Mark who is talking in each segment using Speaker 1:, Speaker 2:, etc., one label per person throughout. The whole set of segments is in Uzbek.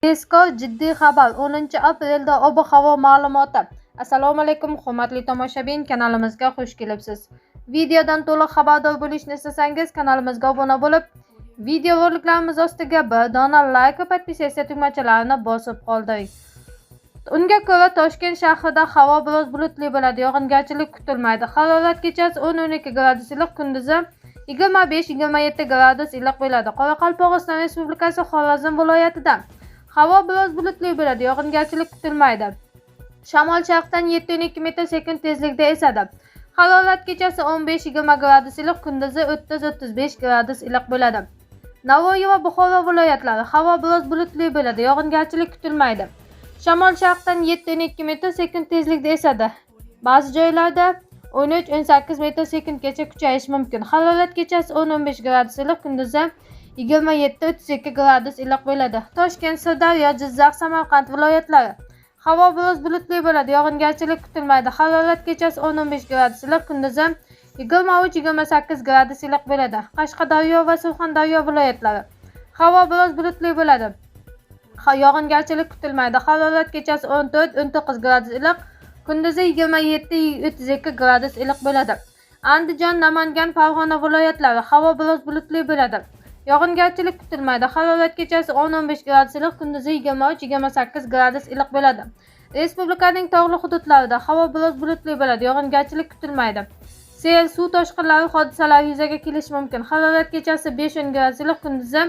Speaker 1: Tezkor jiddiy xabar. 10-aprelda ob-havo ma'lumoti. Assalomu alaykum, hurmatli tomoshabin, kanalimizga xush kelibsiz. Videodan to'liq xabardor bo'lishni istasangiz, kanalimizga obuna bo'lib, video roliklarimiz ostiga bir dona like va podpisatsiya tugmachalarini bosib qoldiring. Unga ko'ra, Toshkent shahrida havo biroz bulutli bo'ladi, yog'ingarchilik kutilmaydi. Harorat kechasi 10-12 gradus iliq, kunduzi 25-27 gradus iliq bo'ladi. Qoraqalpog'iston Respublikasi Xorazm viloyatida havo biroz bulutli bo'ladi, yog'ingarchilik kutilmaydi. Shamol sharqdan 7-12 metr sekund tezlikda esadi. Harorat kechasi 15-20 gradus iliq, kunduzi 30-35 gradus iliq bo'ladi. Navoiy va Buxoro viloyatlari havo biroz bulutli bo'ladi, yog'ingarchilik kutilmaydi. Shamol sharqdan 7-12 metr sekund tezlikda esadi. Ba'zi joylarda 13-18 metr sekundgacha kuchayishi mumkin. Harorat kechasi 10-15 gradus iliq, kunduzi 27-32 gradus iliq bo'ladi. Toshkent, Sirdaryo, Jizzax, Samarqand viloyatlari havo biroz bulutli bo'ladi, yog'ingarchilik kutilmaydi. Harorat kechasi 10-15 gradus iliq, kunduzi 23-28 gradus iliq bo'ladi. Qashqadaryo va Surxondaryo viloyatlari havo biroz bulutli bo'ladi, yog'ingarchilik kutilmaydi. Harorat kechasi 14-19 gradus iliq, kunduzi 27-32 gradus iliq bo'ladi. Andijon, Namangan, Farg'ona viloyatlari havo biroz bulutli bo'ladi, yog'ingarchilik kutilmaydi. Harorat kechasi 10-15 gradus iliq, kunduzi 23-28 gradus iliq bo'ladi. Respublikaning tog'li hududlarida havo biroz bulutli bo'ladi, yog'ingarchilik kutilmaydi. Sel, suv toshqinlari hodisalari yuzaga kelishi mumkin. Harorat kechasi 5-10 gradus iliq, kunduzi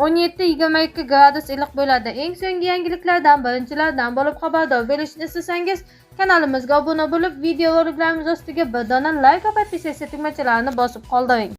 Speaker 1: 17-22 gradus iliq bo'ladi. Eng so'nggi yangiliklardan birinchilardan bo'lib xabardor bo'lishni istasangiz, kanalimizga obuna bo'lib, video roliklarimiz ostiga bir dona like va podpisatsiya tugmachalarini bosib qoldiring.